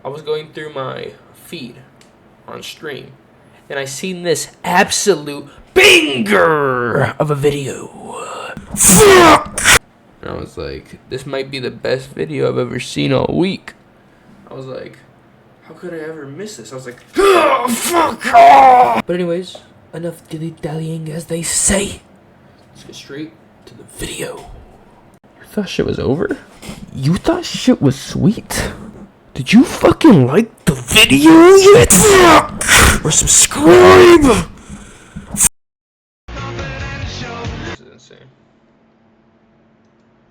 I was going through my feed on stream, and I seen this absolute banger of a video. Fuck! And I was like, this might be the best video I've ever seen all week. I was like, how could I ever miss this? I was like, oh, fuck! Oh! But anyways, enough dilly-dallying, as they say. Let's get straight to the video. You thought shit was over? You thought shit was sweet? Did you fucking like the video yet? Fuck! Or subscribe! This is insane.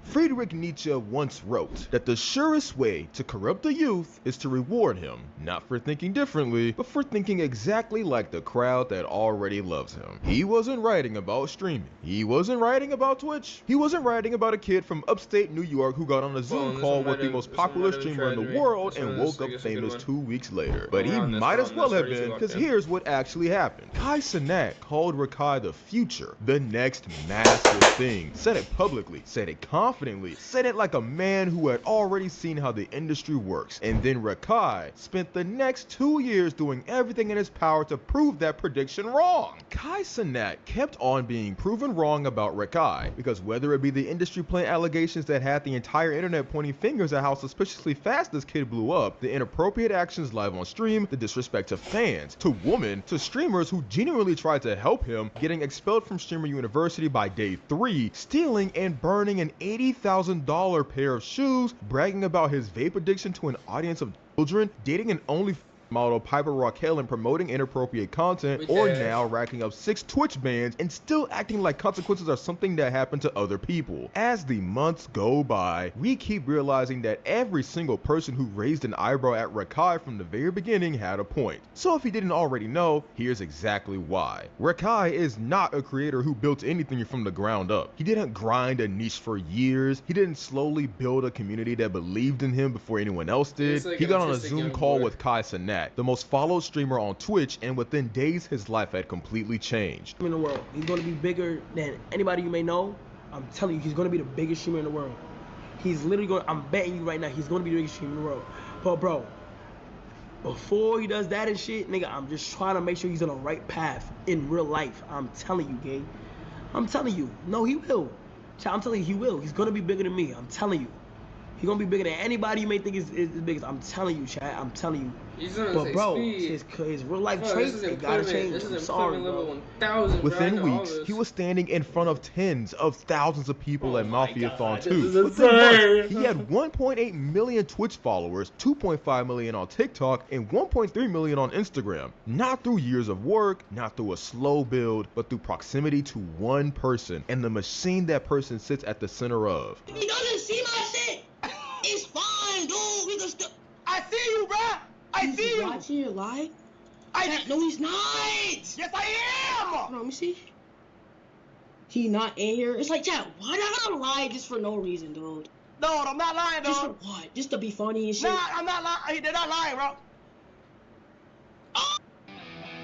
Friedrich Nietzsche once wrote that the surest way to corrupt the youth is to reward him, not for thinking differently, but for thinking exactly like the crowd that already loves him. He wasn't writing about streaming. He wasn't writing about Twitch. He wasn't writing about a kid from upstate New York who got on a Zoom call with the most popular streamer in the world and woke up famous 2 weeks later. But he might as well have been, because here's what actually happened. Kai Cenat called RAKAI the future, the next massive thing. Said it publicly, said it confidently, said it like a man who had already seen how the industry works. And then RAKAI spent the next 2 years doing everything in his power to prove that prediction wrong. Kai Cenat kept on being proven wrong about RAKAI, because whether it be the industry plant allegations that had the entire internet pointing fingers at how suspiciously fast this kid blew up, the inappropriate actions live on stream, the disrespect to fans, to women, to streamers who genuinely tried to help him, getting expelled from Streamer University by day 3, stealing and burning an $80,000 pair of shoes, bragging about his vape addiction to an audience of children, dating an OnlyFans model Piper Raquel and promoting inappropriate content, or now racking up 6 Twitch bans and still acting like consequences are something that happened to other people. As the months go by, we keep realizing that every single person who raised an eyebrow at RAKAI from the very beginning had a point. So if you didn't already know, here's exactly why. RAKAI is not a creator who built anything from the ground up. He didn't grind a niche for years. He didn't slowly build a community that believed in him before anyone else did. He got on a Zoom call with Kai Cenat, the most followed streamer on Twitch, and within days his life had completely changed. In the world, he's going to be bigger than anybody you may know. I'm telling you, he's going to be the biggest streamer in the world. He's literally going to, I'm betting you right now, he's going to be the biggest streamer in the world. But bro, before he does that and shit, nigga, I'm just trying to make sure he's on the right path in real life. I'm telling you, gang. I'm telling you. No, he will. I'm telling you, he will. He's going to be bigger than me. I'm telling you. He's going to be bigger than anybody you may think is biggest. I'm telling you, Chad. I'm telling you. But bro, his real life traits, they gotta change. I'm sorry, bro. Within weeks, he was standing in front of tens of thousands of people at Mafia-thon 2. Within months, he had 1.8 million Twitch followers, 2.5 million on TikTok, and 1.3 million on Instagram. Not through years of work, not through a slow build, but through proximity to one person and the machine that person sits at the center of. He doesn't see my shit. It's fine, dude. We can still. I see you, bruh. I see you. Watching your live? No, he's not. Yes, I am. Hold on, let me see. He not in here. It's like, Chad, why not gonna lie just for no reason, dude? No, I'm not lying, Just for dog. what? Just to be funny and shit? Nah, I'm not lying. They're not lying, bro.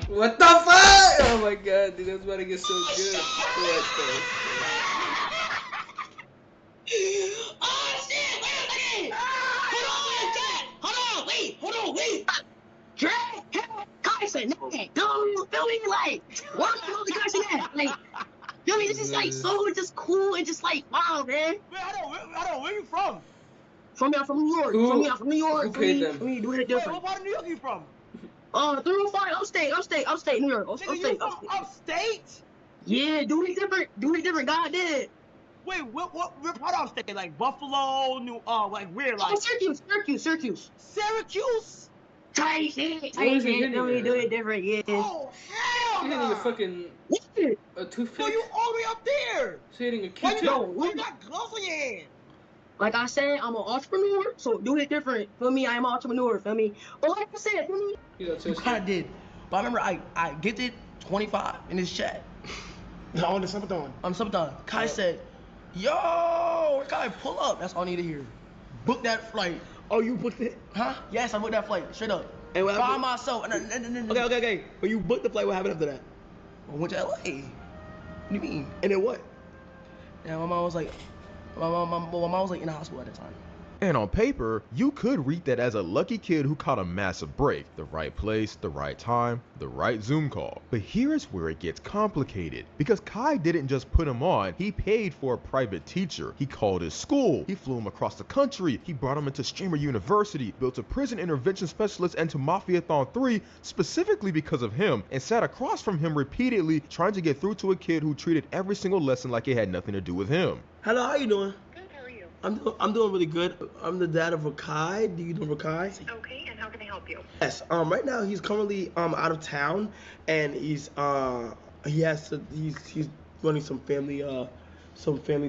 What the fuck? Oh my god, dude, that's about to get so good. What the Oh shit! Wait a second! Hold on, Chad! Hold on, wait! Drag Kai Cenat, dude, feel me? Like, why the hell the Kai Cenat? Like, feel me? This is like so just cool and just like, wow, man. Wait, I don't. Where you from? From New York. Who- From New York. who paid them? For me, doing it Wait, different. what part of New York you from? 305, upstate, New York. Nigga, you from upstate? Yeah, doing it different. God did. Wait, what part of upstate? Like Buffalo, like where? Like Syracuse. Syracuse? Tight shit. What is he hitting Do at? it different, yeah. Oh hell You're no! hitting a fucking What? a toothpick. No, you all the way up there. He's hitting a Why Q-tip. you got gloves on your hand? Like I said, I'm an entrepreneur, so do it different. Feel me? I am an entrepreneur, feel me? But like I said, feel me? He's autistic. You kind of did. But I remember I gifted 25 in this chat. On the Sympatone. On Sympatone. Kai said, yo, Kai, pull up. That's all I need to hear. Book that flight. Oh, you booked it? Huh? Yes, I booked that flight. Straight up. And what By happened? myself. Okay. When you booked the flight, what happened after that? I went to LA. What do you mean? And then what? And my mom was like, my mom was like in the hospital at the time. And on paper, you could read that as a lucky kid who caught a massive break, the right place, the right time, the right Zoom call. But here's where it gets complicated, because Kai didn't just put him on, he paid for a private teacher, he called his school, he flew him across the country, he brought him into Streamer University, built a prison intervention specialist into Mafiathon 3 specifically because of him, and sat across from him repeatedly trying to get through to a kid who treated every single lesson like it had nothing to do with him. Hello, how you doing? Good, how are you? I'm doing really good. I'm the dad of RAKAI. Do you know RAKAI? Okay, and how can I help you? Yes. Right now he's currently out of town, and he's running some family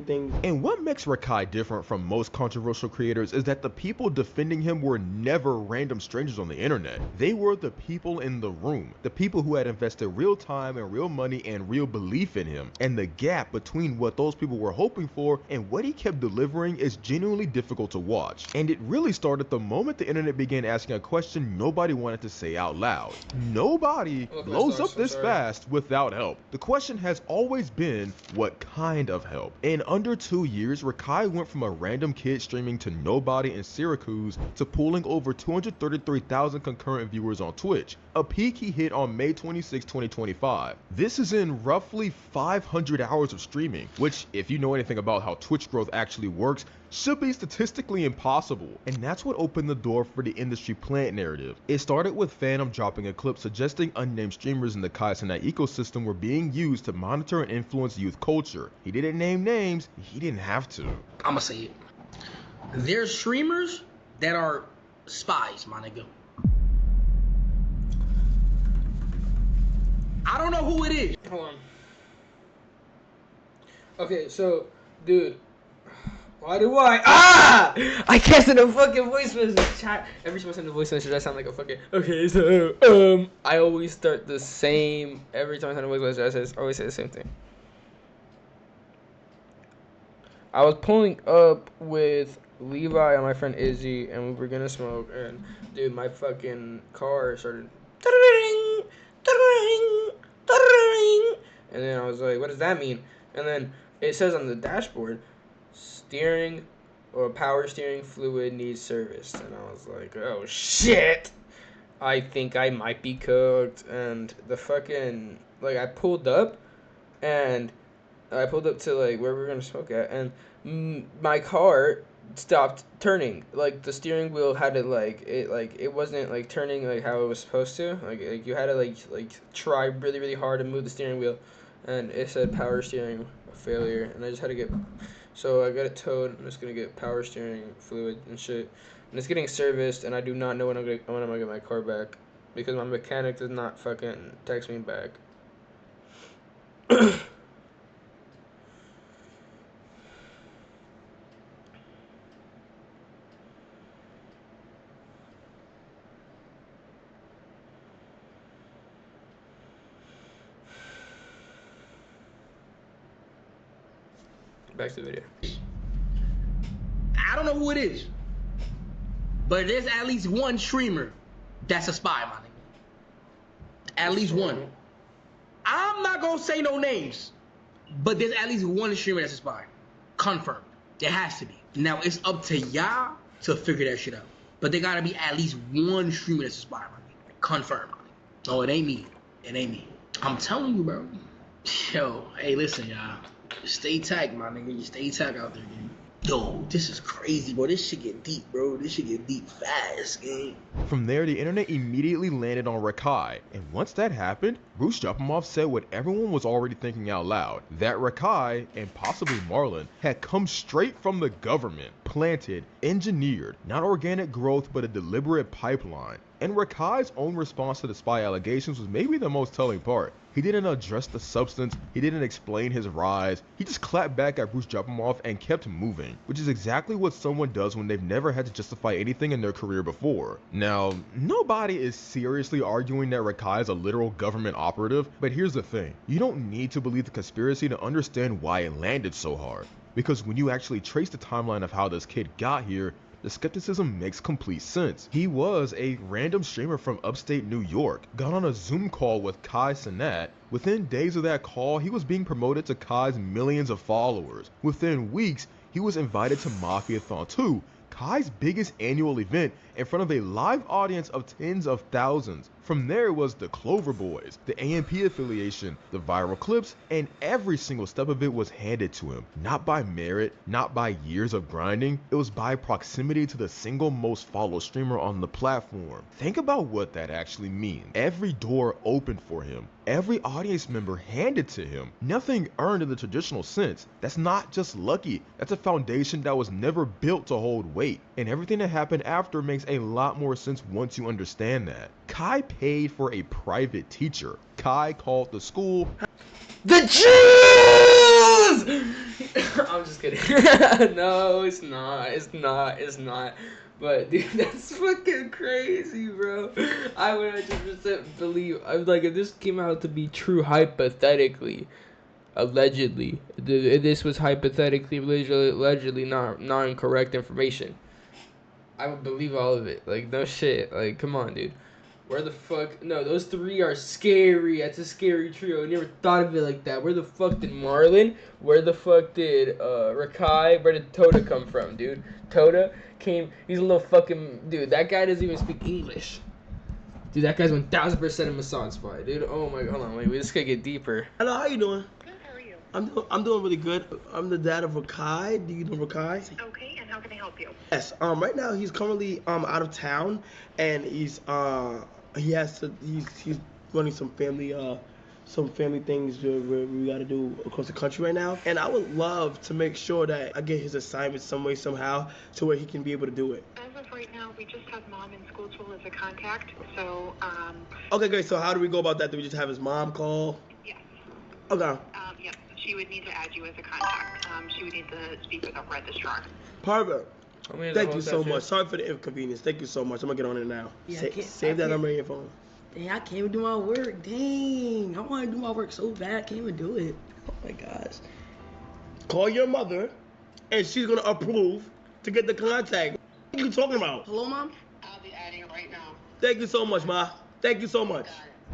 things. And what makes RAKAI different from most controversial creators is that the people defending him were never random strangers on the internet. They were the people in the room, the people who had invested real time and real money and real belief in him. And the gap between what those people were hoping for and what he kept delivering is genuinely difficult to watch. And it really started the moment the internet began asking a question nobody wanted to say out loud. Nobody blows up this fast without help. The question has always been, what kind of help? In under 2 years, RAKAI went from a random kid streaming to nobody in Syracuse to pulling over 233,000 concurrent viewers on Twitch, a peak he hit on May 26, 2025. This is in roughly 500 hours of streaming, which, if you know anything about how Twitch growth actually works, should be statistically impossible. And that's what opened the door for the industry plant narrative. It started with Phantom dropping a clip suggesting unnamed streamers in the Kai Cenat ecosystem were being used to monitor and influence youth culture. He didn't name names, he didn't have to. I'ma say it. There's streamers that are spies, my nigga. I don't know who it is. Hold on. Okay, so, dude. Why do I can't send a fucking voice message chat. Every time I send a voice message, I sound like a fucking, okay, so, I always start the same, every time I send a voice message, I always say the same thing. I was pulling up with Levi and my friend Izzy, and we were gonna smoke, and, dude, my fucking car started, and then I was like, what does that mean? And then it says on the dashboard, steering or power steering fluid needs service. And I was like, oh shit, I think I might be cooked. And the fucking, like, I pulled up to like where we were gonna smoke at, and my car stopped turning. Like, the steering wheel had to it wasn't like turning like how it was supposed to. Like you had to like try really really hard to move the steering wheel, and it said power steering failure, and I just had to get, so I got it towed. I'm just gonna get power steering fluid and shit, and it's getting serviced, and I do not know when I'm gonna get my car back, because my mechanic does not fucking text me back. Back to the video. I don't know who it is, but there's at least one streamer that's a spy, my nigga. At least one. I'm not gonna say no names, but there's at least one streamer that's a spy. Confirmed. There has to be. Now it's up to y'all to figure that shit out. But there gotta be at least one streamer that's a spy, my nigga. Confirmed. Oh, it ain't me. It ain't me. I'm telling you, bro. Yo, hey, listen, y'all. Stay tight, my nigga. You stay tight out there, gang. Yo, this is crazy, bro. This shit get deep, bro. This shit get deep fast, gang. From there, the internet immediately landed on RAKAI, and once that happened, Bruce Jumpimoff said what everyone was already thinking out loud, that RAKAI, and possibly Marlon, had come straight from the government, planted, engineered, not organic growth but a deliberate pipeline. And RAKAI's own response to the spy allegations was maybe the most telling part. He didn't address the substance, he didn't explain his rise, he just clapped back at Bruce Jumpimoff and kept moving, which is exactly what someone does when they've never had to justify anything in their career before. Now, nobody is seriously arguing that RAKAI is a literal government operative, but here's the thing, you don't need to believe the conspiracy to understand why it landed so hard. Because when you actually trace the timeline of how this kid got here, the skepticism makes complete sense. He was a random streamer from upstate New York, got on a Zoom call with Kai Cenat. Within days of that call, he was being promoted to Kai's millions of followers. Within weeks, he was invited to Mafiathon 2, Kai's biggest annual event in front of a live audience of tens of thousands. From there was the Clover Boys, the AMP affiliation, the viral clips, and every single step of it was handed to him. Not by merit, not by years of grinding, it was by proximity to the single most followed streamer on the platform. Think about what that actually means. Every door opened for him. Every audience member handed to him. Nothing earned in the traditional sense. That's not just lucky, that's a foundation that was never built to hold weight. And everything that happened after makes a lot more sense once you understand that. Kai paid for a private teacher. Kai called the school The Jews! I'm just kidding. No, it's not. It's not. It's not. But dude, that's fucking crazy, bro. I would 100% believe. I was like, if this came out to be true, hypothetically, allegedly, this was hypothetically, allegedly not incorrect information, I would believe all of it. Like, no shit. Like, come on, dude. Where the fuck? No, those three are scary. That's a scary trio. I never thought of it like that. Where the fuck did Marlon? Where the fuck did Rakai? Where did Toda come from, dude? Toda came. He's a little fucking dude. That guy doesn't even speak English. Dude, that guy's 1000% a Masson spy, dude. Oh my god, hold on, wait, we just gotta get deeper. Hello, how you doing? Good, how are you? I'm doing really good. I'm the dad of Rakai. Do you know Rakai? Okay, and how can I help you? Yes. Right now he's currently out of town, and he's running some family things where we gotta do across the country right now. And I would love to make sure that I get his assignment some way somehow to where he can be able to do it. As of right now, we just have mom in school tool as a contact, so Okay, great. So how do we go about that? Do we just have his mom call? yes. Okay. Yep. She would need to add you as a contact. She would need to speak with our registrar. Perfect. I mean, Thank you so much. Sorry for the inconvenience. Thank you so much. I'm gonna get on it now. Yeah, Save that number in your phone. Dang, I can't even do my work. Dang, I want to do my work so bad, I can't even do it. Oh my gosh. Call your mother, and she's gonna approve to get the contact. What are you talking about? Hello, Mom? I'll be adding it right now. Thank you so much, Ma. Thank you so much.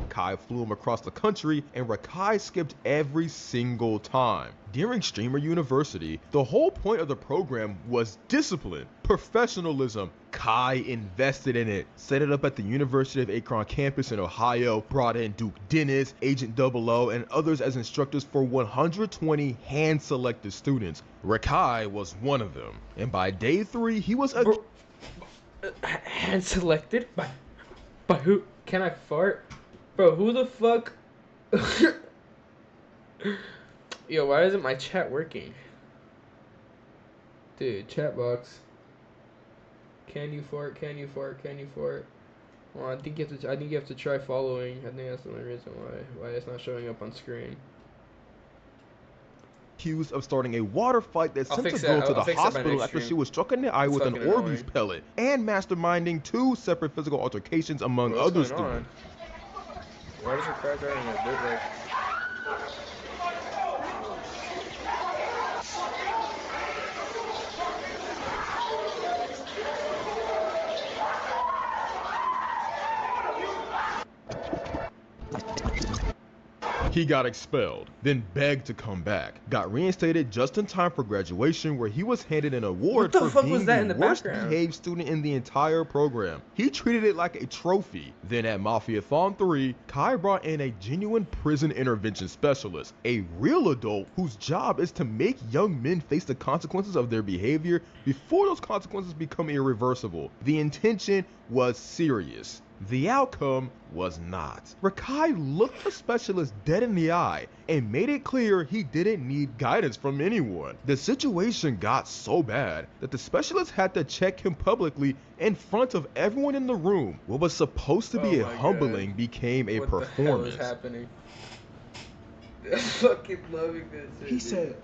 Kai flew him across the country, and Rakai skipped every single time. During Streamer University, the whole point of the program was discipline, professionalism. Kai invested in it, set it up at the University of Akron campus in Ohio, brought in Duke Dennis, Agent 00, and others as instructors for 120 hand-selected students. Rakai was one of them, and by day 3, he was hand selected by who? Can I fart? Bro, who the fuck? Yo, why isn't my chat working? Dude, chat box. Can you fart? Can you fart? Can you fart? Well, I think you have to try following. I think that's the only reason why it's not showing up on screen. accused of starting a water fight that sent the fix girl that. to the I'll fix that by hospital next after stream. she was struck in the eye It's with an fucking Orbeez annoying. pellet, and masterminding 2 separate physical altercations among What's other going on? students. Why does her car driving a bit like? He got expelled, then begged to come back, got reinstated just in time for graduation, where he was handed an award What the for fuck being was that in the the worst background? behaved student in the entire program. He treated it like a trophy. Then at Mafiathon 3, Kai brought in a genuine prison intervention specialist, a real adult whose job is to make young men face the consequences of their behavior before those consequences become irreversible. The intention was serious. The outcome was not. Rakai looked the specialist dead in the eye and made it clear he didn't need guidance from anyone. The situation got so bad that the specialist had to check him publicly in front of everyone in the room. What was supposed to be Oh a my humbling God. became a What performance. the hell is happening? I'm fucking loving this. He said,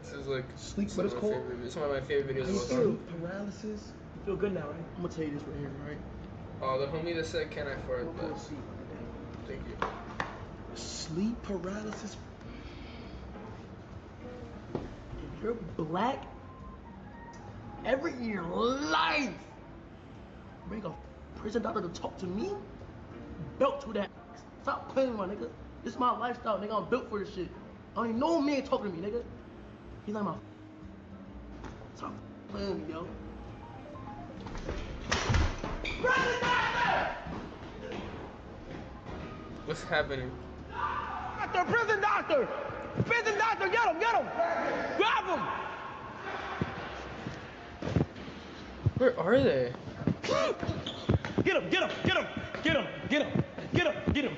This is like sleep, this what is it's my called? favorite- It's one of my favorite videos of all time. sleep paralysis. You feel good now, right? I'm gonna tell you this right here, right? Oh, the homie that said, "Can I fart?" We'll go But see. thank you. Sleep paralysis. If you're black, ever in your life, bring a prison doctor to talk to me, belt to that. Stop playing, my nigga. This is my lifestyle, nigga. I'm built for this shit. I don't even know a man talking to me, nigga. He's like my. Stop playing with me, yo. What's happening? Doctor, prison doctor! Prison doctor, get him, get him! Grab him! Where are they? Get him, get him, get him, get him, get him, get him, get him.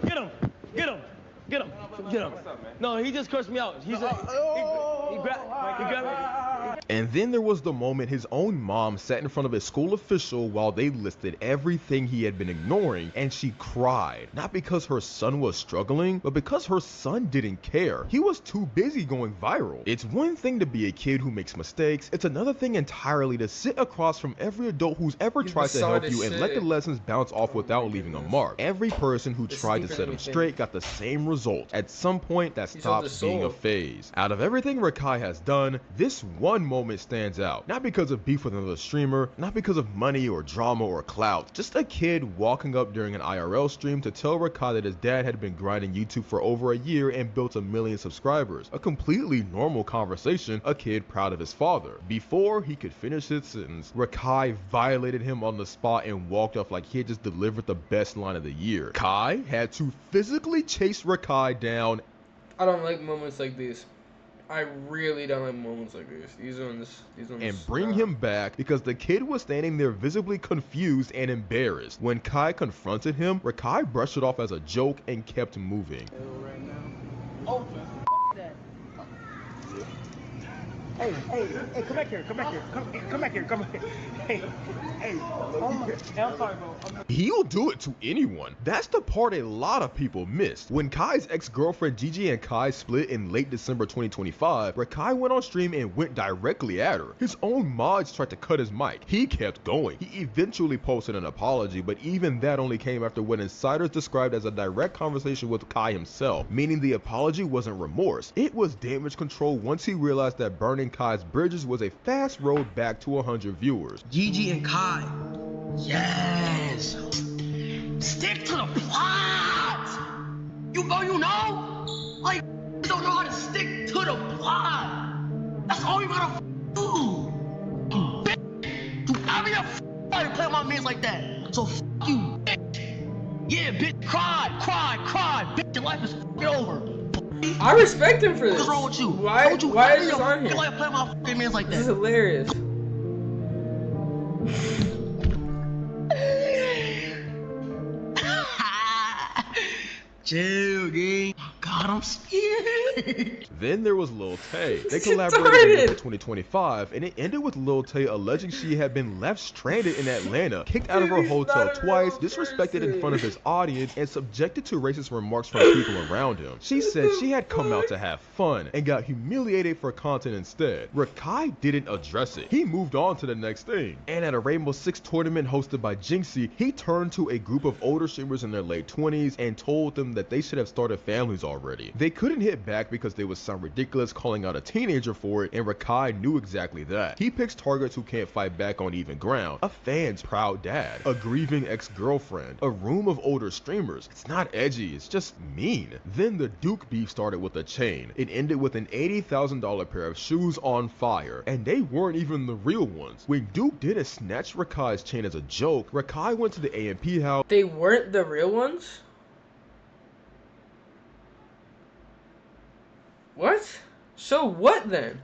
Get him, get him, get him, get him. No, he just cursed me out. He grabbed me. And then there was the moment his own mom sat in front of a school official while they listed everything he had been ignoring, and she cried. Not because her son was struggling, but because her son didn't care. He was too busy going viral. It's one thing to be a kid who makes mistakes, it's another thing entirely to sit across from every adult who's ever tried to help you and let the lessons bounce off without leaving a mark. Every person who tried to set him straight got the same result. At some point, that stops being a phase. Out of everything RAKAI has done, this one moment stands out. Not because of beef with another streamer, not because of money or drama or clout, just a kid walking up during an IRL stream to tell RAKAI that his dad had been grinding YouTube for over a year and built 1 million subscribers. A completely normal conversation, a kid proud of his father. Before he could finish his sentence, RAKAI violated him on the spot and walked off like he had just delivered the best line of the year. Kai had to physically chase RAKAI down. I don't like moments like these. I really don't like moments like this. These ones. And bring him back because the kid was standing there visibly confused and embarrassed. When Kai confronted him, RAKAI brushed it off as a joke and kept moving. Oh, that. Hey, come back here, come back here, come back here, come back here. Hey, oh my, hey, I'm sorry, bro. He'll do it to anyone. That's the part a lot of people missed. When Kai's ex-girlfriend Gigi and Kai split in late December 2025, RAKAI went on stream and went directly at her. His own mods tried to cut his mic. He kept going. He eventually posted an apology, but even that only came after what insiders described as a direct conversation with Kai himself, meaning the apology wasn't remorse. It was damage control once he realized that burning Kai's bridges was a fast road back to 100 viewers. Gigi and Kai. Yes. Stick to the plot. You know? Like, you don't know how to stick to the plot. That's all you gotta do. You ever your to play with my mans like that. So you, bitch. Yeah, bitch. Cry. Bitch, your life is over. I respect him for this. What's wrong with you? Why is this on here? Why play my fucking mans like that? This is hilarious. Chill, gang. Oh God, I'm scared. Then there was Lil Tay. They collaborated in 2025, and it ended with Lil Tay alleging she had been left stranded in Atlanta, kicked out of her hotel twice, disrespected in front of his audience, and subjected to racist remarks from people around him. She said she had come out to have fun and got humiliated for content instead. RAKAI didn't address it. He moved on to the next thing. And at a Rainbow Six tournament hosted by Jinxie, he turned to a group of older streamers in their late 20s and told them that they should have started families already. They couldn't hit back because they would sound ridiculous calling out a teenager for it, and RAKAI knew exactly that. He picks targets who can't fight back on even ground, a fan's proud dad, a grieving ex-girlfriend, a room of older streamers. It's not edgy, it's just mean. Then the Duke beef started with a chain. It ended with an $80,000 pair of shoes on fire, and they weren't even the real ones. When Duke didn't snatch RAKAI's chain as a joke, RAKAI went to the AMP house. They weren't the real ones? What? So what then?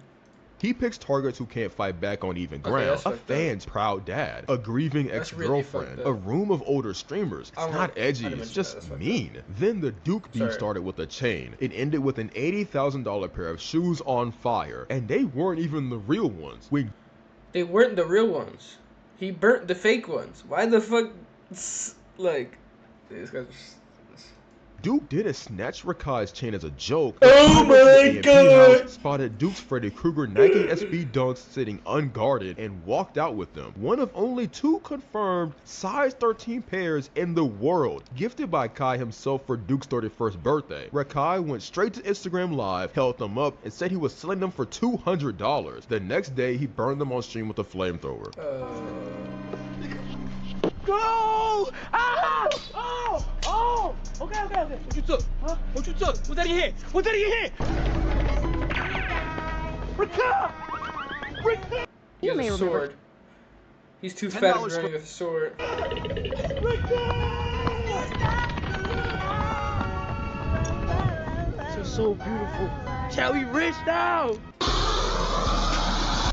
He picks targets who can't fight back on even ground, a fan's proud dad, a grieving ex-girlfriend, a room of older streamers. It's not edgy, it's just mean. Then the Duke beef started with a chain. It ended with an $80,000 pair of shoes on fire, and they weren't even the real ones. They weren't the real ones. He burnt the fake ones. Why the fuck? Like, these guys are... Duke didn't snatch RAKAI's chain as a joke. Oh my God! House, spotted Duke's Freddy Krueger Nike SB Dunks sitting unguarded and walked out with them. One of only 2 confirmed size 13 pairs in the world, gifted by Kai himself for Duke's 31st birthday. RAKAI went straight to Instagram Live, held them up, and said he was selling them for $200. The next day, he burned them on stream with a flamethrower. Go! Ah! Oh! Okay. What you took? Huh? What you took? What's that in your head? What's that in your head? RAKAI! He has a sword. He's too $10 fat to be for- running with a sword. This is so beautiful. Shall we rich now?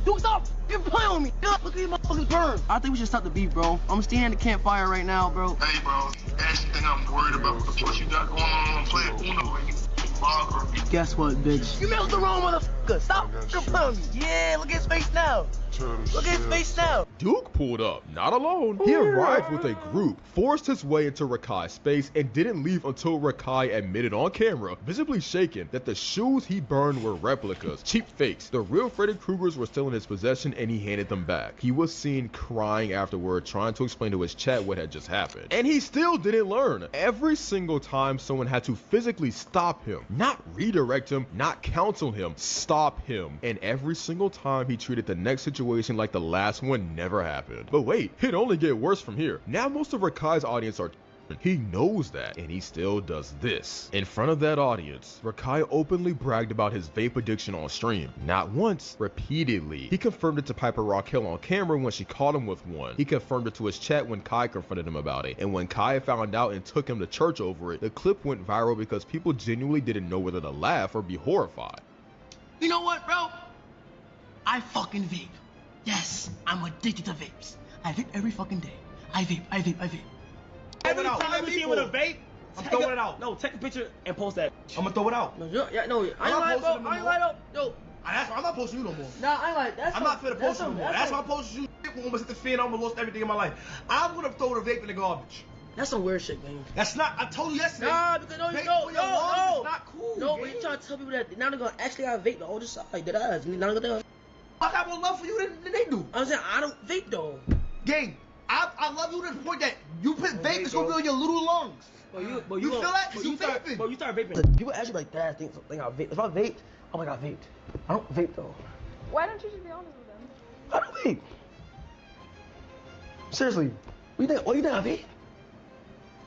Dude, stop! You're playing with me! Look at these motherfuckers burn! I think we should stop the beef, bro. I'm standing at the campfire right now, bro. Hey, bro, that's the thing I'm worried about. What you got going on playing Uno and you bother me. Guess what, bitch? You met with the wrong motherfucker. Stop playing with me. Yeah, look at his face now. Look at his face now. Duke pulled up, not alone. He arrived with a group, forced his way into Rakai's space, and didn't leave until Rakai admitted on camera, visibly shaken, that the shoes he burned were replicas, cheap fakes. The real Freddy Kruegers were still in his possession and he handed them back. He was seen crying afterward, trying to explain to his chat what had just happened. And he still didn't learn. Every single time someone had to physically stop him, not redirect him, not counsel him, stop him. And every single time he treated the next situation like the last one never happened. But wait, it'd only get worse from here. Now most of Rakai's audience are he knows that, and he still does this. In front of that audience, Rakai openly bragged about his vape addiction on stream. Not once, repeatedly. He confirmed it to Piper Raquel on camera when she caught him with one. He confirmed it to his chat when Kai confronted him about it. And when Kai found out and took him to church over it, the clip went viral because people genuinely didn't know whether to laugh or be horrified. You know what, bro? I fucking vape. Yes, I'm addicted to vapes. I vape every fucking day. I vape. Every time you see him with a vape, I'm throwing it out. No, take a picture and post that. I'm gonna throw it out. No, I ain't lying, bro. I ain't lying, yo. I'm not posting you no more. Nah, I ain't like that's. I'm not finna post you no more. That's why I posted you. When I was at the fin, I almost lost everything in my life. I'm gonna throw the vape in the garbage. That's some weird shit, man. That's not. I told you yesterday. Nah, because no, Vape no, for your lungs no. is not cool. No, gang. but you trying to tell people that now they're gonna actually have vape the older side. Like that ass. Now they're gonna. I got more love for you than they do. I'm saying I don't vape though. Gang, I love you to the point that you put vape, it's gonna be on your little lungs. But you feel that? But You you start, vaping. but you start vaping. People actually like that. Think I vape. If I vaped, oh my god, I vaped. I don't vape though. Why don't you just be honest with them? I don't vape. Seriously, what you think? Oh, you think I vape?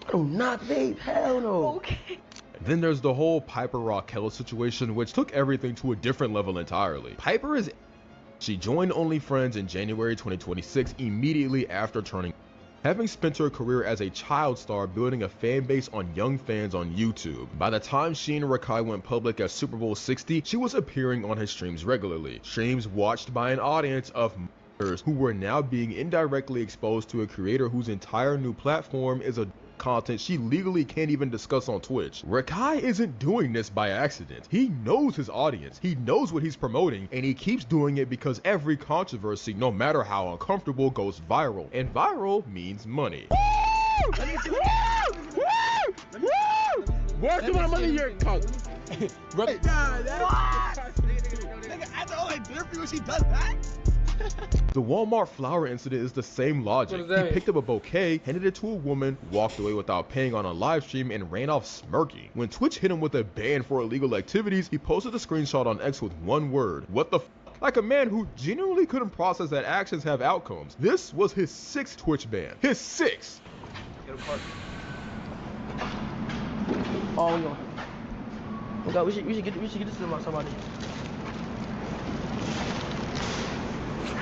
I do not vape. Hell no. Okay. Then there's the whole Piper Raquel situation, which took everything to a different level entirely. Piper is she joined OnlyFriends in January 2026 immediately after turning. Having spent her career as a child star building a fan base on young fans on YouTube. By the time she and Rakai went public at Super Bowl 60, she was appearing on his streams regularly. Streams watched by an audience of who were now being indirectly exposed to a creator whose entire new platform is a content she legally can't even discuss on Twitch. Rakai isn't doing this by accident. He knows his audience, he knows what he's promoting, and he keeps doing it because every controversy, no matter how uncomfortable, goes viral. And viral means money. Where's my money here, cunt? After all I did for you, she does that? The Walmart flower incident is the same logic. What does that He picked up a bouquet, handed it to a woman, walked away without paying on a live stream, and ran off smirking. When Twitch hit him with a ban for illegal activities, he posted a screenshot on X with one word: what the f? Like a man who genuinely couldn't process that actions have outcomes. This was his 6th Twitch ban. His 6th! Oh no. Oh god, we should get this to somebody.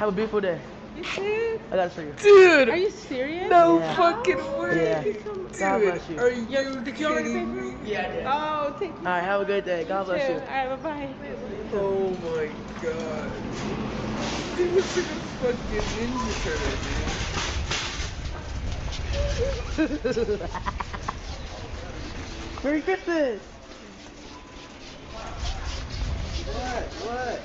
Have a beautiful day. You serious? I got it for you. Dude! Are you serious? No Yeah. fucking way! Yeah. Dude, God bless you. are you Did you already pay kidding for me? it? Yeah, I did. Oh, take All right, have a good day. God bless you. Alright, bye-bye. Oh my god. Dude, looks like a fucking Ninja Turtle, dude. Merry Christmas. What?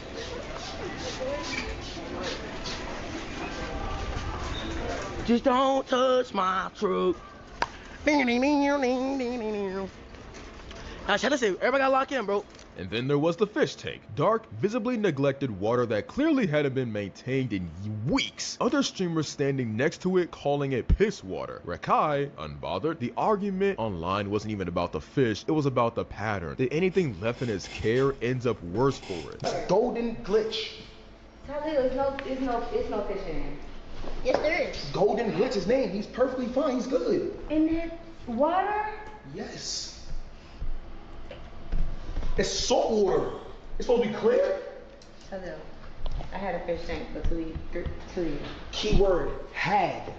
Just don't touch my truck. Now, should I say, everybody got locked in, bro. And then there was the fish tank. Dark, visibly neglected water that clearly hadn't been maintained in weeks. Other streamers standing next to it calling it piss water. Rakai, unbothered. The argument online wasn't even about the fish, it was about the pattern. That anything left in his care ends up worse for it. Golden glitch. Khalil, it's no fish in here. Yes, there is. Golden glitch his name. He's perfectly fine. He's good. In that water? Yes. It's salt water. It's supposed to be clear. Khalil, I had a fish tank for 2 years. Keyword had.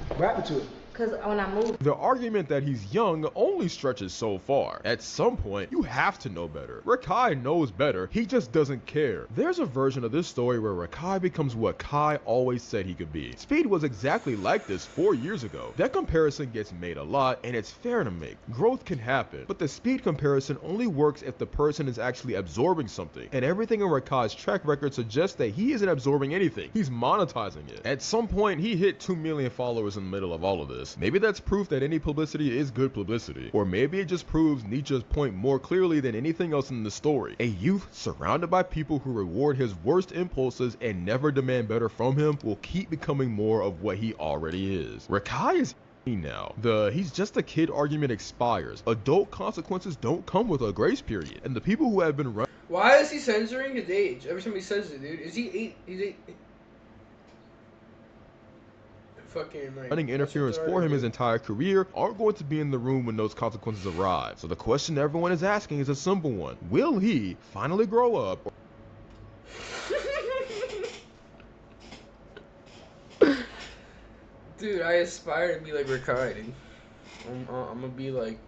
What happened to it? Cause when I moved. The argument that he's young only stretches so far. At some point, you have to know better. RAKAI knows better, he just doesn't care. There's a version of this story where RAKAI becomes what Kai always said he could be. Speed was exactly like this 4 years ago. That comparison gets made a lot, and it's fair to make. Growth can happen, but the speed comparison only works if the person is actually absorbing something, and everything in RAKAI's track record suggests that he isn't absorbing anything, he's monetizing it. At some point, he hit 2 million followers in the middle of all of this. Maybe that's proof that any publicity is good publicity, or maybe it just proves Nietzsche's point more clearly than anything else in the story. A youth surrounded by people who reward his worst impulses and never demand better from him will keep becoming more of what he already is. RAKAI is now. The he's just a kid argument expires. Adult consequences don't come with a grace period, and the people who have been running. Why is he censoring his age every time he says it, dude? Is he 8? He's 8. Fucking like Running interference for him his entire career aren't going to be in the room when those consequences arrive. So the question everyone is asking is a simple one. Will he finally grow up? Dude, I aspire to be like RAKAI, dude. I'm gonna be like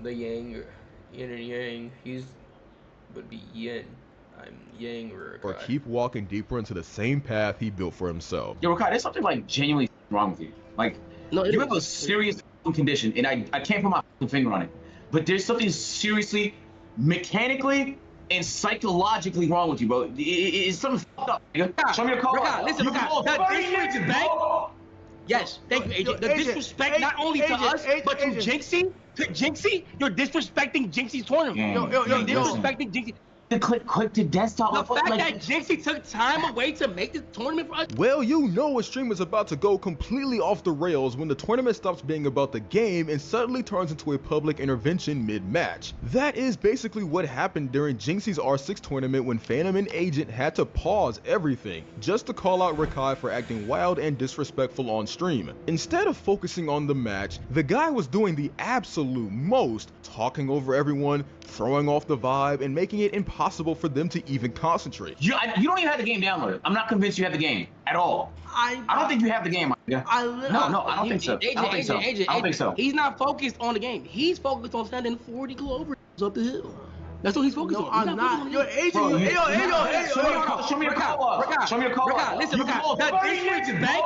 the yang, yin and yang. He's would be yin. I'm yang RAKAI. Or keep walking deeper into the same path he built for himself. Yo, RAKAI, there's something like genuinely wrong with you. Like, No, you have a serious condition, and I can't put my finger on it, but there's something seriously, mechanically, and psychologically wrong with you, bro. It's something fucked up. Show me a call. RAKAI, listen, RAKAI, that disrespect. Yes, thank you, Agent. The disrespect not only to us, but to Jinxie. To Jinxie, you're disrespecting Jinxie's tournament. You're disrespecting Jinxie. Click to desktop. The fact that Jinxie took time away to make this tournament for us. Well, you know a stream is about to go completely off the rails when the tournament stops being about the game and suddenly turns into a public intervention mid-match. That is basically what happened during Jinxie's R6 tournament when Phantom and Agent had to pause everything just to call out RAKAI for acting wild and disrespectful on stream. Instead of focusing on the match, the guy was doing the absolute most, talking over everyone, throwing off the vibe, and making it impossible for them to even concentrate. You don't even have the game downloaded. I'm not convinced you have the game at all. I don't think you have the game. No, I don't think so. I don't think so. He's not focused on the game. He's focused on sending 40 kilometers up the hill. That's what he's focused on. I'm not. Yo, Agent, Show me your call. Show me your call. Listen, that disrespect.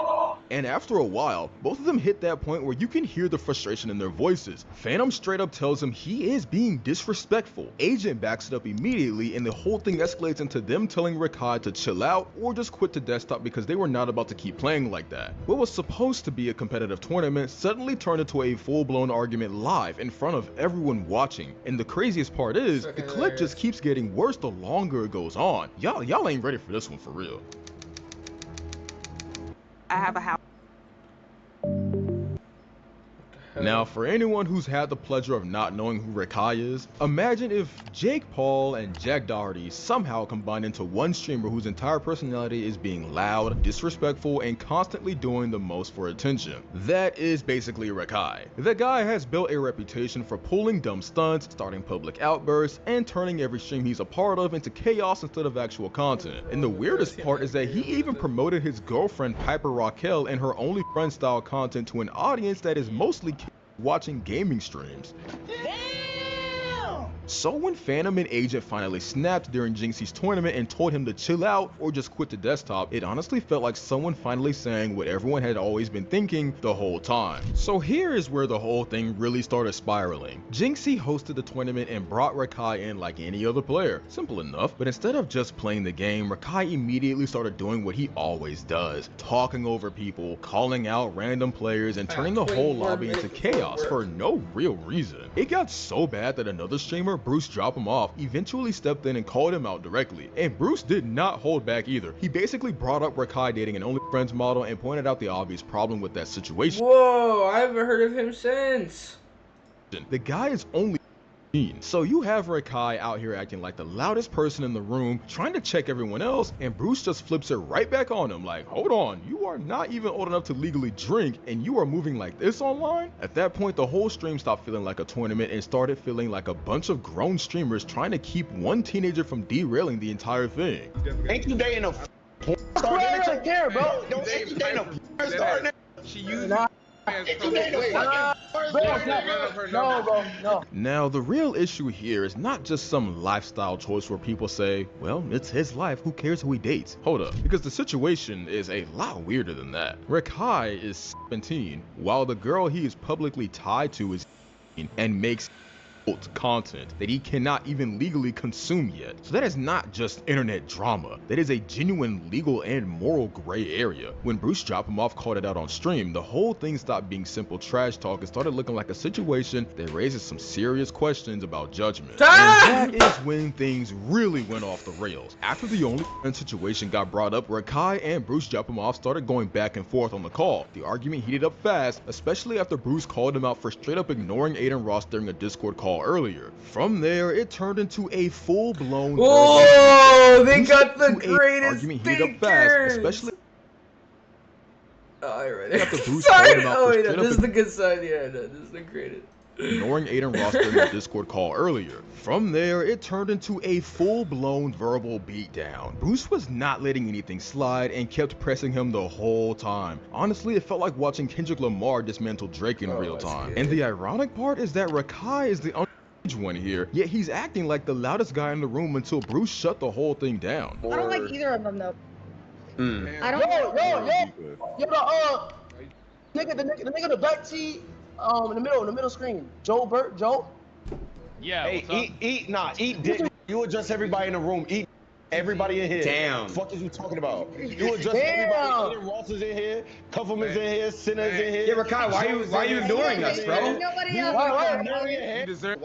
And after a while, both of them hit that point where you can hear the frustration in their voices. Phantom straight up tells him he is being disrespectful. Agent backs it up immediately, and the whole thing escalates into them telling RAKAI to chill out or just quit the desktop because they were not about to keep playing like that. What was supposed to be a competitive tournament suddenly turned into a full-blown argument live in front of everyone watching. And the craziest part is, the clip just keeps getting worse the longer it goes on. Y'all ain't ready for this one for real. I have a house. Now, for anyone who's had the pleasure of not knowing who RAKAI is, imagine if Jake Paul and Jack Doherty somehow combined into one streamer whose entire personality is being loud, disrespectful, and constantly doing the most for attention. That is basically RAKAI. The guy has built a reputation for pulling dumb stunts, starting public outbursts, and turning every stream he's a part of into chaos instead of actual content. And the weirdest part is that he even promoted his girlfriend Piper Raquel and her OnlyFriends style content to an audience that is mostly watching gaming streams. So when Phantom and Agent finally snapped during Jinxie's tournament and told him to chill out or just quit the desktop, it honestly felt like someone finally saying what everyone had always been thinking the whole time. So here is where the whole thing really started spiraling. Jinxie hosted the tournament and brought RAKAI in like any other player. Simple enough, but instead of just playing the game, RAKAI immediately started doing what he always does, talking over people, calling out random players, and turning the whole lobby into chaos for no real reason. It got so bad that another streamer, Bruce dropped him off, eventually stepped in and called him out directly. And Bruce did not hold back either. He basically brought up RAKAI dating an OnlyFriends model and pointed out the obvious problem with that situation. Whoa, I haven't heard of him since. The guy is only So you have RAKAI out here acting like the loudest person in the room, trying to check everyone else, and Bruce just flips it right back on him like, hold on, you are not even old enough to legally drink, and you are moving like this online? At that point, the whole stream stopped feeling like a tournament and started feeling like a bunch of grown streamers trying to keep one teenager from derailing the entire thing. Ain't you dating a porn star? They don't care, bro. Don't ain't you dating a porn star? She used Now, the real issue here is not just some lifestyle choice where people say, well, it's his life, who cares who he dates? Hold up, because the situation is a lot weirder than that. RAKAI is 17, while the girl he is publicly tied to is 18 and makes content that he cannot even legally consume yet. So that is not just internet drama, that is a genuine legal and moral gray area. When Bruce Dropomoff called it out on stream, the whole thing stopped being simple trash talk and started looking like a situation that raises some serious questions about judgment. And that is when things really went off the rails. After the OnlyFans situation got brought up, RAKAI and Bruce Dropomoff started going back and forth on the call. The argument heated up fast, especially after Bruce called him out for straight up ignoring Aiden Ross during a Discord call earlier. From there, it turned into a full-blown they got the greatest argument heated up fast, especially after Bruce called him out for straight this is up the good side. Yeah, no, this is the greatest. ignoring Aiden Ross during the Discord call earlier. From there, it turned into a full-blown verbal beatdown. Bruce was not letting anything slide and kept pressing him the whole time. Honestly, it felt like watching Kendrick Lamar dismantle Drake in real time. And the ironic part is that RAKAI is the one here, yet he's acting like the loudest guy in the room until Bruce shut the whole thing down. I don't like either of them though. I don't. The nigga in the back seat, in the middle screen. Joe. Yeah. Hey, eat dick. You adjust everybody in the room. Eat everybody in here. Damn. Fuck is you talking about? You adjust everybody. Ross is in here. Cuffum is in here. Sinner is in here. Yeah, RAKAI, why you ignoring us, bro? Nobody else. You deserve.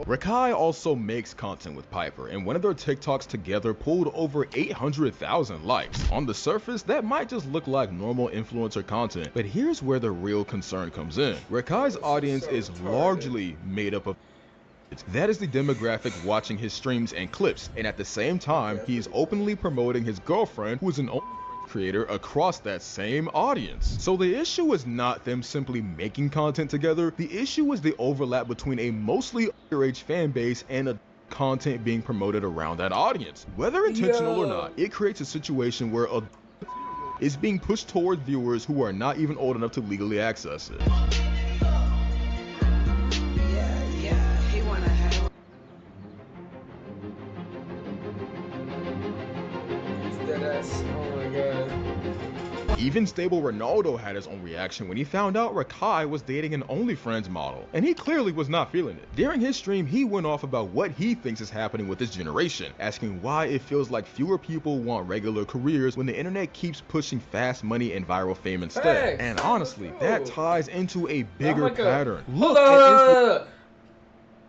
RAKAI also makes content with Piper, and one of their TikToks together pulled over 800,000 likes. On the surface, that might just look like normal influencer content, but here's where the real concern comes in. RAKAI's audience is largely made up of that is the demographic watching his streams and clips, and at the same time, he is openly promoting his girlfriend, who is an creator across that same audience. So the issue is not them simply making content together, the issue is the overlap between a mostly underage fan base and a content being promoted around that audience. Whether intentional or not, it creates a situation where a is being pushed toward viewers who are not even old enough to legally access it. Oh my god. Even stable Ronaldo had his own reaction when he found out RAKAI was dating an OnlyFans model, and he clearly was not feeling it. During his stream, he went off about what he thinks is happening with this generation, asking why it feels like fewer people want regular careers when the internet keeps pushing fast money and viral fame instead. And honestly, that ties into a bigger pattern. Look,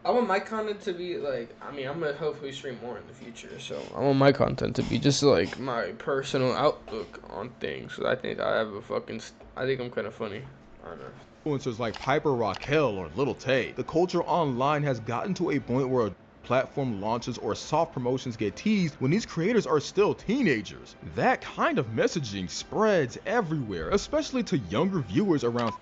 I want my content to be like, I mean, I'm gonna hopefully stream more in the future, so I want my content to be just like my personal outlook on things. I think I have I think I'm kind of funny. I don't know. Influencers like Piper Raquel or Little Tay, the culture online has gotten to a point where a platform launches or soft promotions get teased when these creators are still teenagers. That kind of messaging spreads everywhere, especially to younger viewers around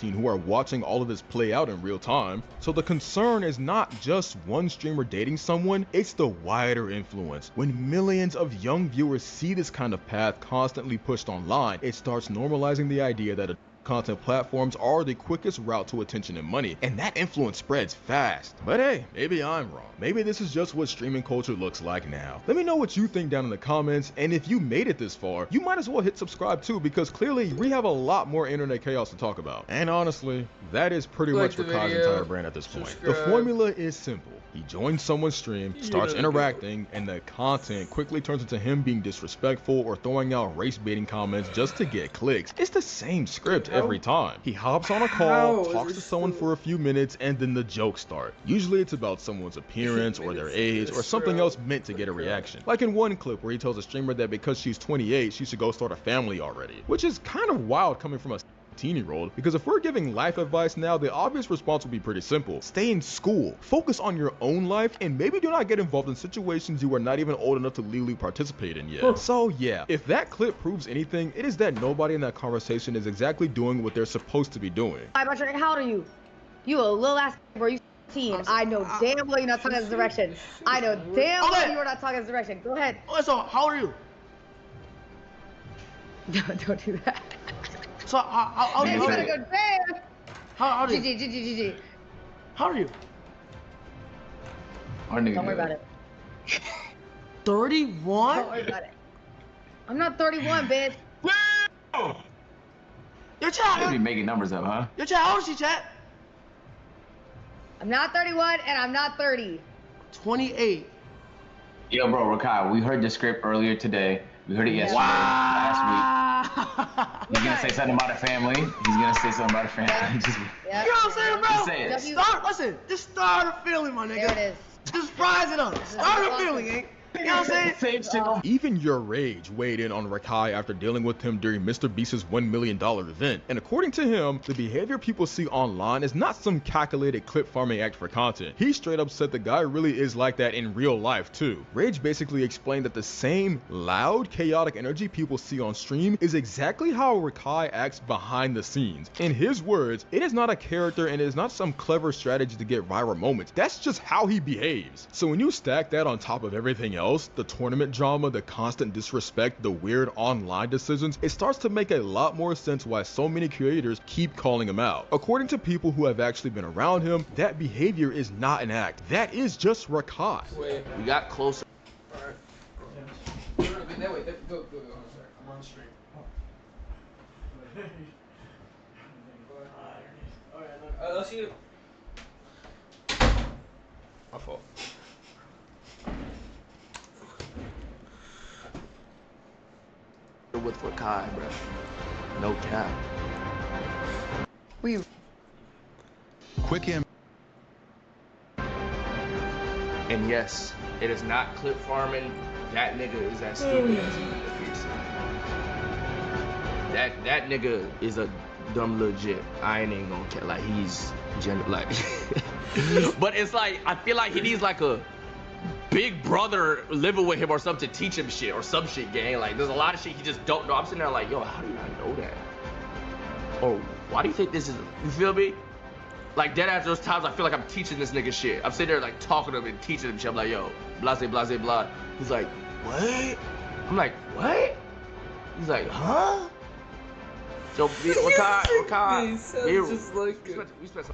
who are watching all of this play out in real time. So the concern is not just one streamer dating someone, it's the wider influence. When millions of young viewers see this kind of path constantly pushed online, it starts normalizing the idea that content platforms are the quickest route to attention and money, and that influence spreads fast. But hey, maybe I'm wrong. Maybe this is just what streaming culture looks like now. Let me know what you think down in the comments, and if you made it this far, you might as well hit subscribe too, because clearly we have a lot more internet chaos to talk about. And honestly, that is pretty much RAKAI's entire brand at this point. The formula is simple. He joins someone's stream, starts interacting, and the content quickly turns into him being disrespectful or throwing out race-baiting comments just to get clicks. It's the same script every time. He hops on a call, talks to someone for a few minutes, and then the jokes start. Usually it's about someone's appearance or their age or something else meant to get a reaction. Like in one clip where he tells a streamer that because she's 28, she should go start a family already, which is kind of wild coming from a 15-year-old, because if we're giving life advice now, the obvious response will be pretty simple. Stay in school, focus on your own life, and maybe do not get involved in situations you are not even old enough to legally participate in yet. So yeah, if that clip proves anything, it is that nobody in that conversation is exactly doing what they're supposed to be doing. Hi, Patrick, how old are you? You a little ass bro, you 17. I know damn well you're not talking this direction. I know damn well you're not talking this direction. Go ahead. Okay, so how old are you? Don't do that. So how old are Man, you? you better go damn. How old are you? GG. How old are you? Don't worry about it. 31? Don't worry about it. I'm not 31, bitch. Your child. You be making numbers up, huh? Your child, how old is she, chat? I'm not 31 and I'm not 30. 28. Yo, bro, Rakai, we heard the script earlier today. We heard it yesterday, last week. He's gonna say something about a family. He's gonna say something about a family. Yeah. You know what I'm saying, bro? Just say it. Listen, just start a feeling, my nigga. There it is. Just rise it up. Start a feeling, eh? You know what I'm saying? Even Your Rage weighed in on Rakai after dealing with him during Mr. Beast's $1 million event. And according to him, the behavior people see online is not some calculated clip farming act for content. He straight up said the guy really is like that in real life too. Rage basically explained that the same loud, chaotic energy people see on stream is exactly how Rakai acts behind the scenes. In his words, it is not a character and it is not some clever strategy to get viral moments. That's just how he behaves. So when you stack that on top of everything else, the tournament drama, the constant disrespect, the weird online decisions, it starts to make a lot more sense why so many creators keep calling him out. According to people who have actually been around him, that behavior is not an act. That is just Rakai. Wait, we got closer. Alright. Wait, go. I'm on stream. Let's see you. My fault. With Rakai, bro. No cap. Quick him. And yes, it is not clip farming. That nigga is as stupid as he appears. That nigga is a dumb legit. I ain't even gonna care. Like he's like. But it's like I feel like he needs like a big brother living with him or something to teach him shit or some shit, gang. Like there's a lot of shit he just don't know. I'm sitting there like, yo, how do you not know that? Or why do you think this is? You feel me? Like dead ass, those times I feel like I'm teaching this nigga shit. I'm sitting there like talking to him and teaching him shit. I'm like, yo, blase, blah. He's like, what? I'm like, what? He's like, huh? So Rakai,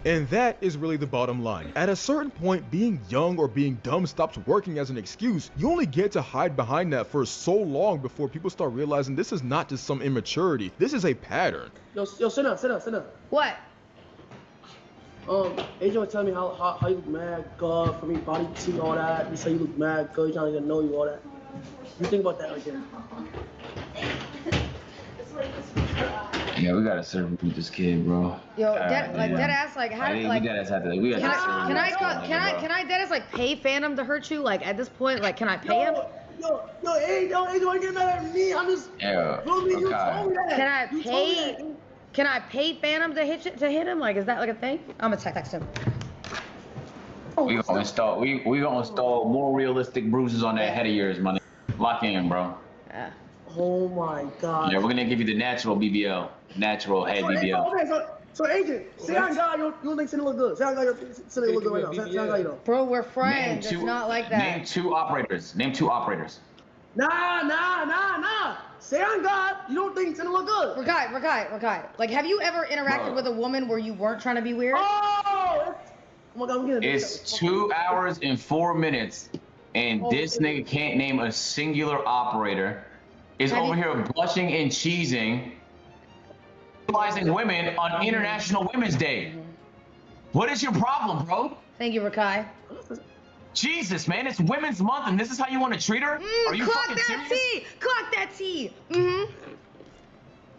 and that is really the bottom line. At a certain point, being young or being dumb stops working as an excuse. You only get to hide behind that for so long before people start realizing this is not just some immaturity. This is a pattern. Yo, sit up. What? Adrian was telling me how you look mad good for me, body tea, all that. You say you look mad good, you trying to get to know you, all that. You think about that right there. Yeah, we gotta serve this kid, bro. Yo, dead ass, like how, like. We gotta have to, we gotta Can I dead ass like pay Phantom to hurt you? Like at this point, like can I pay him? Yo, Adrian, wanna get mad at me? I'm just. Yeah. You told me that. Can I pay Phantom to hit him? Like, is that like a thing? I'm gonna text him. We gonna install more realistic bruises on that head of yours, money. Lock in, bro. Yeah. Oh my God. Yeah, we're gonna give you the natural BBL, natural head BBL. Okay, so Adrian, say I got you don't think Cindy look good. Say I got your Cindy look good right now. Say I got you though. Bro, we're friends. It's not like that. Name two operators. Nah. Say on God, you don't think Cindy look good. Rakai. Like, have you ever interacted with a woman where you weren't trying to be weird? Oh my God, I'm getting It's 2 hours and 4 minutes, and this nigga can't name a singular operator. Is over here blushing and cheesing, utilizing women on International Women's Day. What is your problem, bro? Thank you, Rakai. Jesus, man, it's Women's Month, and this is how you want to treat her? Are you fucking serious? Clock that T.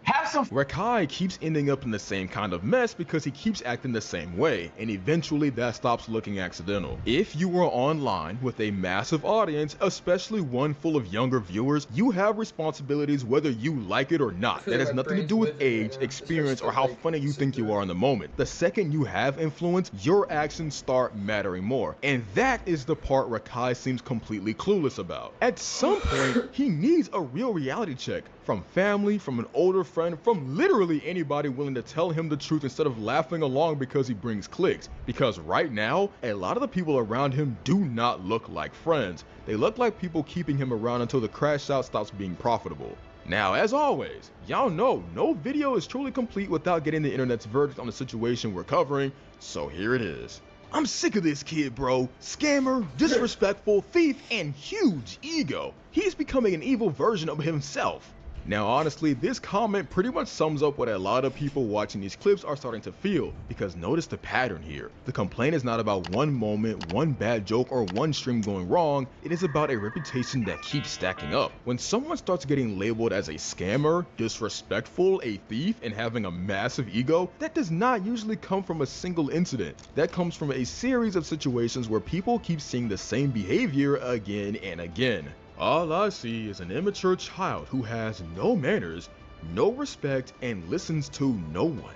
Have Have some. RAKAI keeps ending up in the same kind of mess because he keeps acting the same way, and eventually that stops looking accidental. If you are online with a massive audience, especially one full of younger viewers, you have responsibilities whether you like it or not. That has nothing to do with age, experience, or how funny you think you are in the moment. The second you have influence, your actions start mattering more. And that is the part RAKAI seems completely clueless about. At some point, he needs a real reality check from family, from an older friend, from literally anybody willing to tell him the truth instead of laughing along because he brings clicks. Because right now, a lot of the people around him do not look like friends. They look like people keeping him around until the crash out stops being profitable. Now, as always, y'all know no video is truly complete without getting the internet's verdict on the situation we're covering, so here it is. I'm sick of this kid, bro. Scammer, disrespectful, thief, and huge ego. He's becoming an evil version of himself. Now honestly, this comment pretty much sums up what a lot of people watching these clips are starting to feel, because notice the pattern here. The complaint is not about one moment, one bad joke, or one stream going wrong, it is about a reputation that keeps stacking up. When someone starts getting labeled as a scammer, disrespectful, a thief, and having a massive ego, that does not usually come from a single incident. That comes from a series of situations where people keep seeing the same behavior again and again. All I see is an immature child who has no manners, no respect, and listens to no one.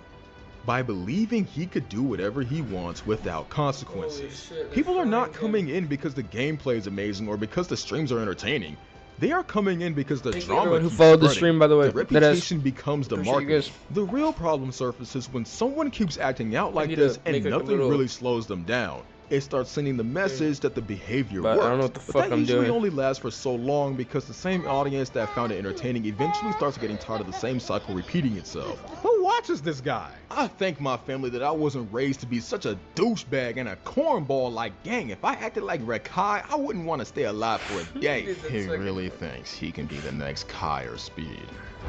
By believing he could do whatever he wants without consequences. People are not coming in because the gameplay is amazing or because the streams are entertaining. They are coming in because the drama who keeps followed the spreading. stream, by the way. The reputation becomes the Appreciate you marketing. guys. The real problem surfaces when someone keeps acting out like need this to and make, like, a nothing little- really slows them down. It starts sending the message that the behavior But works. I don't know what the But fuck that I'm usually doing. only lasts for so long because the same audience that found it entertaining eventually starts getting tired of the same cycle repeating itself. Who watches this guy? I thank my family that I wasn't raised to be such a douchebag and a cornball like gang. If I acted like RAKAI, I wouldn't want to stay alive for a day. He really thinks he can be the next Kai or Speed.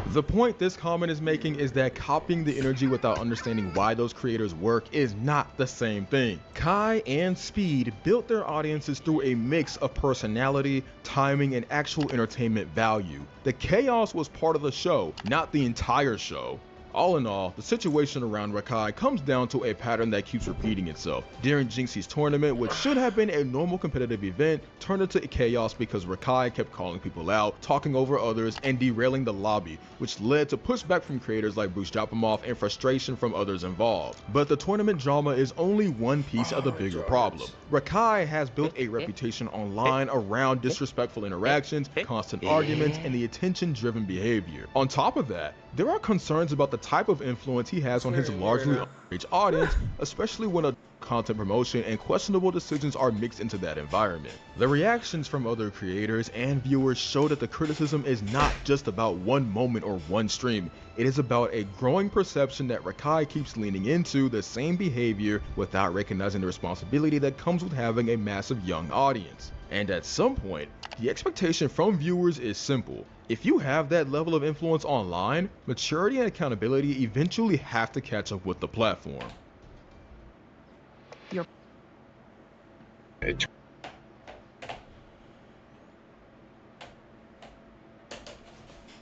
The point this comment is making is that copying the energy without understanding why those creators work is not the same thing. Kai and Speed built their audiences through a mix of personality, timing, and actual entertainment value. The chaos was part of the show, not the entire show. All in all, the situation around RAKAI comes down to a pattern that keeps repeating itself. During Jinxie's tournament, which should have been a normal competitive event, turned into chaos because RAKAI kept calling people out, talking over others, and derailing the lobby, which led to pushback from creators like Bruce Japamov and frustration from others involved. But the tournament drama is only one piece of the bigger problem. RAKAI has built a reputation online around disrespectful interactions, constant arguments, and the attention-driven behavior. On top of that, there are concerns about the type of influence he has on his largely underage audience, especially when a content promotion and questionable decisions are mixed into that environment. The reactions from other creators and viewers show that the criticism is not just about one moment or one stream. It is about a growing perception that RAKAI keeps leaning into the same behavior without recognizing the responsibility that comes with having a massive young audience. And at some point, the expectation from viewers is simple. If you have that level of influence online, maturity and accountability eventually have to catch up with the platform.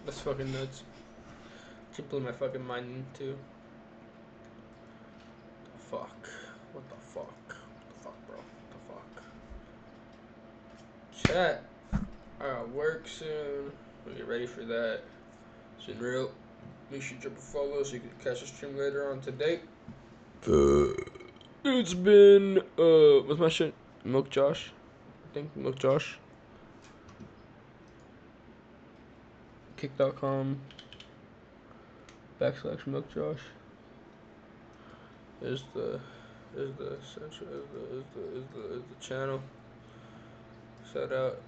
That's fucking nuts. She blew my fucking mind too. The fuck? What the fuck? What the fuck, bro? What the fuck? Chat. I got work soon. We'll get ready for that. It's in real. Make sure you drop a follow so you can catch the stream later on today. It's been what's my shit? Milk Josh. I think Milk Josh. Kick.com / Milk Josh. Is the channel. Shout out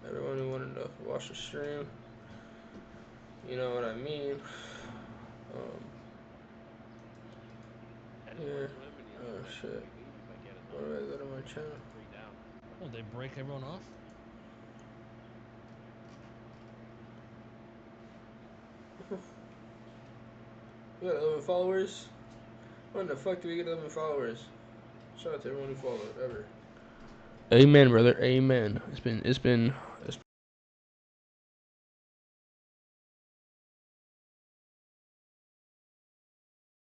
everyone who wanted to watch the stream. You know what I mean. Yeah. Oh shit. What do I go to my channel? Oh, they break everyone off? We got 11 followers. When the fuck do we get 11 followers? Shout out to everyone who followed ever. Amen, brother. Amen. It's been